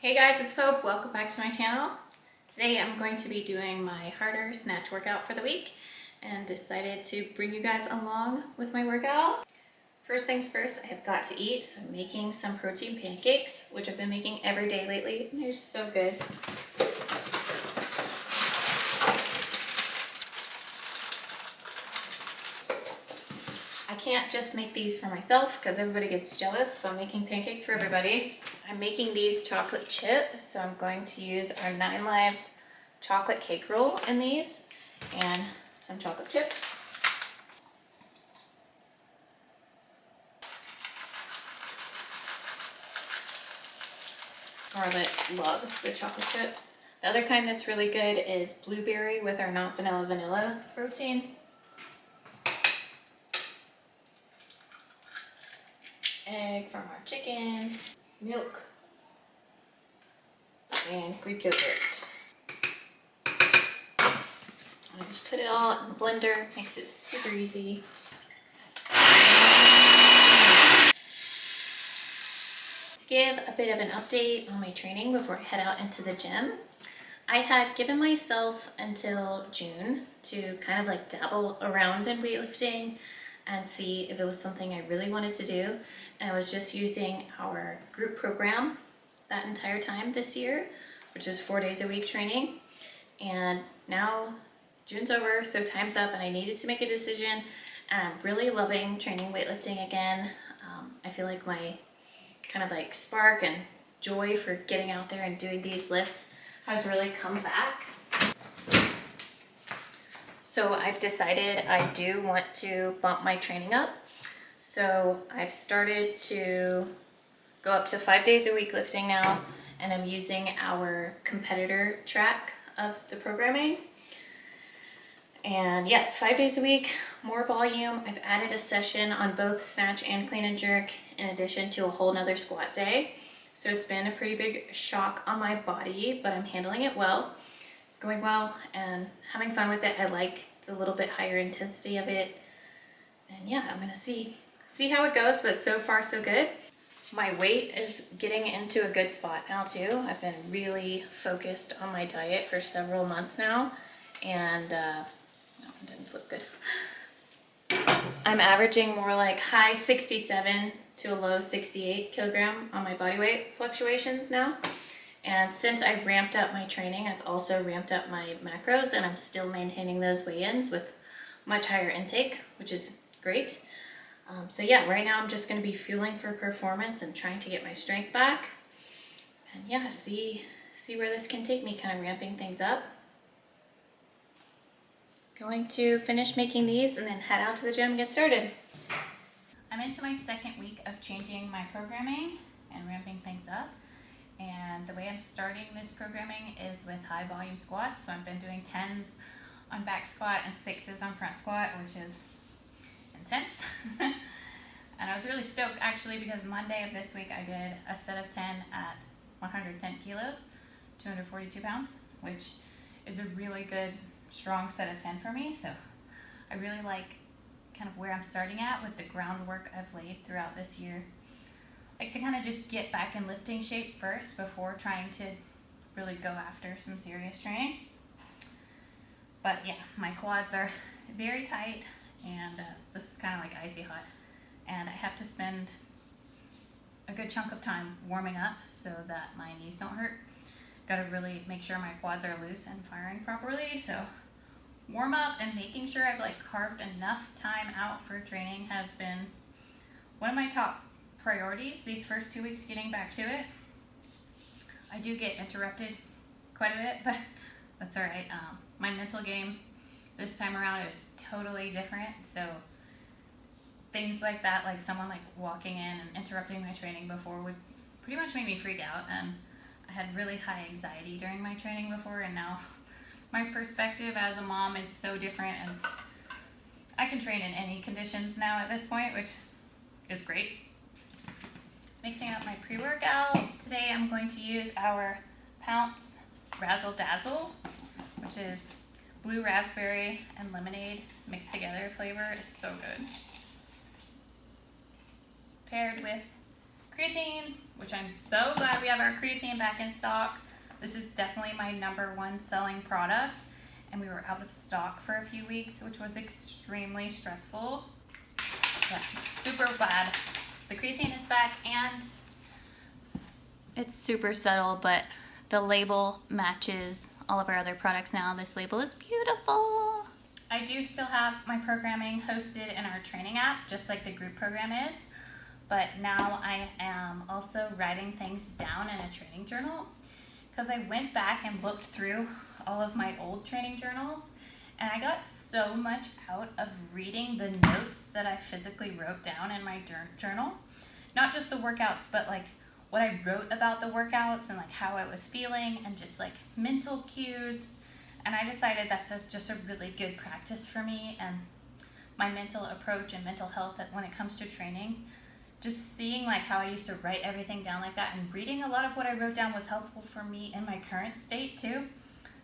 Hey guys, it's Pope. Welcome back to my channel. Today I'm going to be doing my harder snatch workout for the week and decided to bring you guys along with my workout. First things first, I have got to eat, so I'm making some protein pancakes, which I've been making every day lately, and they're so good. I can't just make these for myself because everybody gets jealous, so I'm making pancakes for everybody. I'm making these chocolate chip, so I'm going to use our 9 Lives chocolate cake roll in these and some chocolate chips. Charlotte loves the chocolate chips. The other kind that's really good is blueberry with our not vanilla protein. Egg from our chickens, milk, and Greek yogurt. I just put it all in the blender, makes it super easy. To give a bit of an update on my training before I head out into the gym, I had given myself until June to kind of like dabble around in weightlifting and see if it was something I really wanted to do. And I was just using our group program that entire time this year, which is 4 days a week training. And now June's over, so time's up, and I needed to make a decision. And I'm really loving training weightlifting again. I feel like my kind of like spark and joy for getting out there and doing these lifts has really come back. So I've decided I do want to bump my training up. So I've started to go up to 5 days a week lifting now, and I'm using our competitor track of the programming. And yeah, it's 5 days a week, more volume. I've added a session on both snatch and clean and jerk in addition to a whole nother squat day. So it's been a pretty big shock on my body, but I'm handling it well. It's going well and having fun with it. I like the little bit higher intensity of it. And yeah, I'm gonna see how it goes, but so far so good. My weight is getting into a good spot now too. I've been really focused on my diet for several months now, and no, it didn't flip good. I'm averaging more like high 67 to a low 68 kilogram on my body weight fluctuations now. And since I ramped up my training, I've also ramped up my macros, and I'm still maintaining those weigh-ins with much higher intake, which is great. So yeah, right now I'm just going to be fueling for performance and trying to get my strength back. And yeah, see where this can take me, kind of ramping things up. Going to finish making these and then head out to the gym and get started. I'm into my second week of changing my programming and ramping things up. And the way I'm starting this programming is with high volume squats. So I've been doing 10s on back squat and 6s on front squat, which is intense. And I was really stoked actually because Monday of this week I did a set of 10 at 110 kilos, 242 pounds, which is a really good strong set of 10 for me. So I really like kind of where I'm starting at with the groundwork I've laid throughout this year. I like to kind of just get back in lifting shape first before trying to really go after some serious training. But yeah, my quads are very tight, and this is kind of like icy hot. And I have to spend a good chunk of time warming up so that my knees don't hurt. Gotta really make sure my quads are loose and firing properly. So warm up and making sure I've like carved enough time out for training has been one of my top priorities these first 2 weeks getting back to it. I do get interrupted quite a bit, but that's all right. My mental game this time around is totally different. So things like that, like someone like walking in and interrupting my training before, would pretty much make me freak out. And I had really high anxiety during my training before, and now my perspective as a mom is so different, and I can train in any conditions now at this point, which is great. Mixing up my pre-workout. Today I'm going to use our Pounce Razzle Dazzle, which is blue raspberry and lemonade mixed together flavor. Is so good. Paired with creatine, which I'm so glad we have our creatine back in stock. This is definitely my #1 selling product, and we were out of stock for a few weeks, which was extremely stressful. But super glad the creatine is back, and it's super subtle, but the label matches all of our other products now. This label is beautiful. I do still have my programming hosted in our training app, just like the group program is, but now I am also writing things down in a training journal, because I went back and looked through all of my old training journals, and I got so much out of reading the notes that I physically wrote down in my journal. Not just the workouts, but like what I wrote about the workouts and like how I was feeling and just like mental cues. And I decided that's just a really good practice for me and my mental approach and mental health when it comes to training. Just seeing like how I used to write everything down like that, and reading a lot of what I wrote down was helpful for me in my current state too.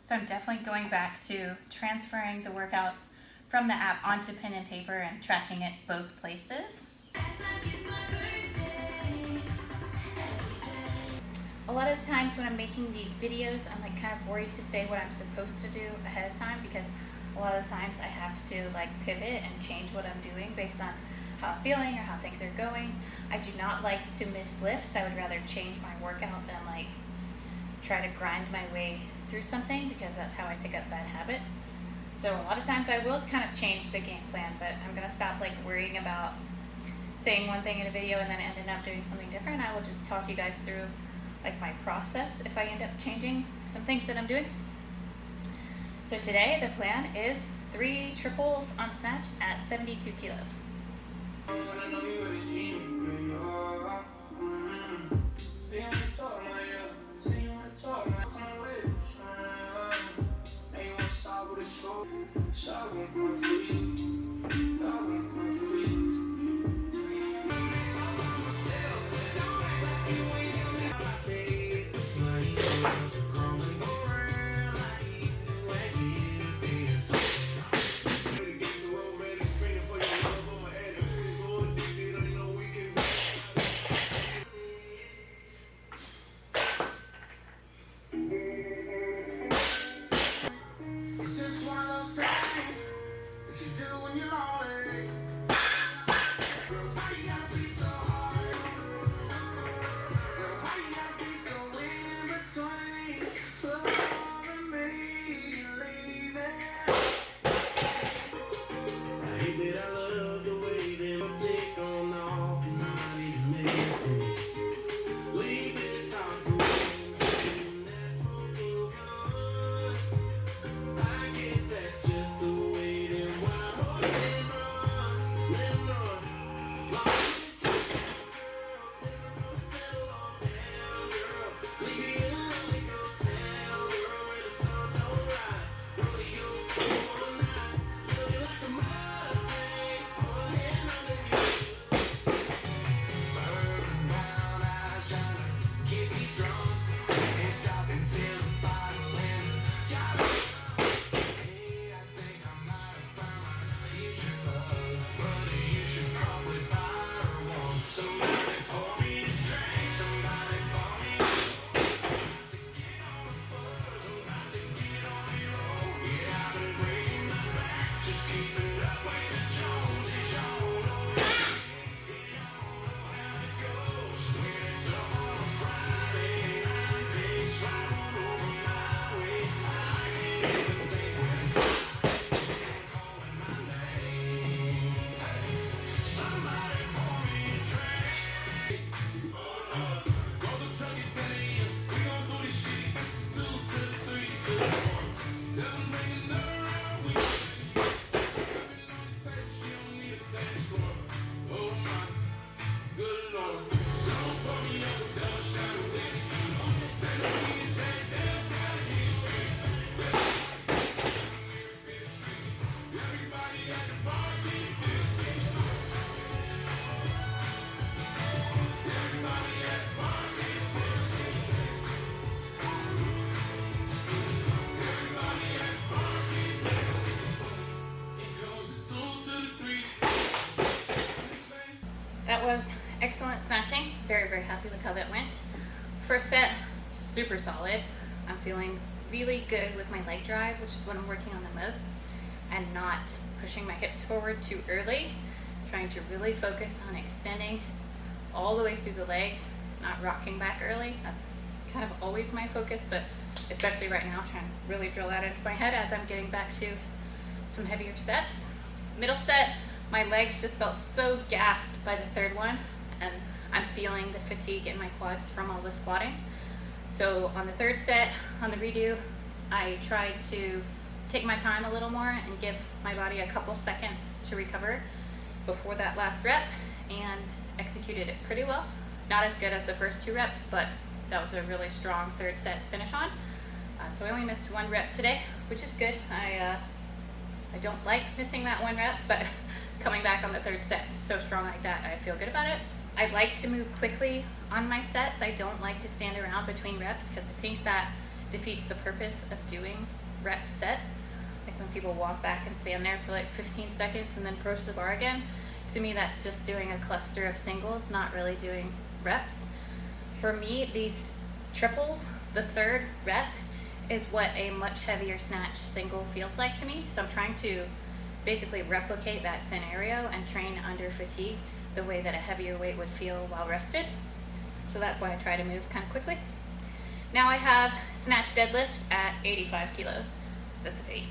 So I'm definitely going back to transferring the workouts from the app onto pen and paper and tracking it both places. A lot of the times when I'm making these videos, I'm like kind of worried to say what I'm supposed to do ahead of time, because a lot of the times I have to like pivot and change what I'm doing based on how I'm feeling or how things are going. I do not like to miss lifts. I would rather change my workout than like try to grind my way through something, because that's how I pick up bad habits. So a lot of times I will kind of change the game plan, but I'm gonna stop like worrying about saying one thing in a video and then ending up doing something different. I will just talk you guys through like my process if I end up changing some things that I'm doing. So today the plan is 3 triples on Snatch at 72 kilos. excellent snatching. Very, very happy with how that went. First set, super solid. I'm feeling really good with my leg drive, which is what I'm working on the most, and not pushing my hips forward too early. Trying to really focus on extending all the way through the legs, not rocking back early. That's kind of always my focus, but especially right now, trying to really drill that into my head as I'm getting back to some heavier sets. Middle set, my legs just felt so gassed by the third one, and I'm feeling the fatigue in my quads from all the squatting. So on the third set, on the redo, I tried to take my time a little more and give my body a couple seconds to recover before that last rep, and executed it pretty well. Not as good as the first 2 reps, but that was a really strong third set to finish on. So I only missed 1 rep today, which is good. I don't like missing that 1 rep, but coming back on the third set so strong like that, I feel good about it. I like to move quickly on my sets. I don't like to stand around between reps because I think that defeats the purpose of doing rep sets. Like when people walk back and stand there for like 15 seconds and then approach the bar again, to me that's just doing a cluster of singles, not really doing reps. For me, these triples, the third rep is what a much heavier snatch single feels like to me. So I'm trying to basically replicate that scenario and train under fatigue the way that a heavier weight would feel while rested. So that's why I try to move kind of quickly. Now I have snatch deadlift at 85 kilos. So that's an 8.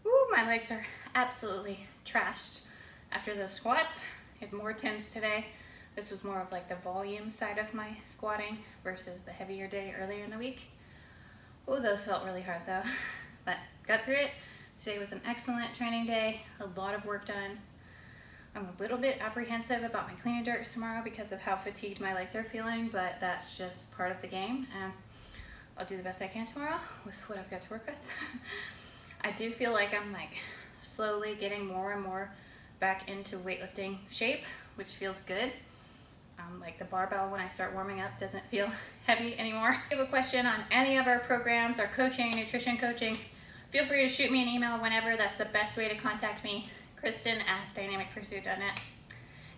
Woo, my legs are absolutely trashed after those squats. I had more tens today. This was more of like the volume side of my squatting versus the heavier day earlier in the week. Oh, those felt really hard though, but got through it. Today was an excellent training day, a lot of work done. I'm a little bit apprehensive about my clean and jerks tomorrow because of how fatigued my legs are feeling, but that's just part of the game, and I'll do the best I can tomorrow with what I've got to work with. I do feel like I'm like slowly getting more and more back into weightlifting shape, which feels good. Like the barbell when I start warming up doesn't feel heavy anymore. If you have a question on any of our programs, our coaching, nutrition coaching, feel free to shoot me an email whenever. That's the best way to contact me, Kristen@dynamicpursuit.net.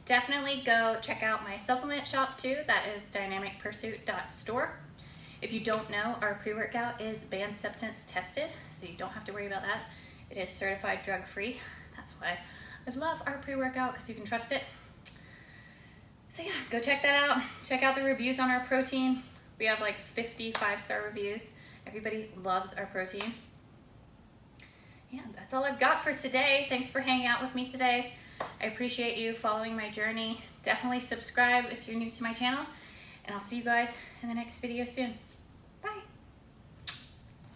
Definitely go check out my supplement shop too. That is dynamicpursuit.store. If you don't know, our pre-workout is banned substance tested, so you don't have to worry about that. It is certified drug-free. That's why I love our pre-workout, because you can trust it. So yeah, go check that out. Check out the reviews on our protein. We have like 50 5-star reviews. Everybody loves our protein. Yeah, that's all I've got for today. Thanks for hanging out with me today. I appreciate you following my journey. Definitely subscribe if you're new to my channel, and I'll see you guys in the next video soon.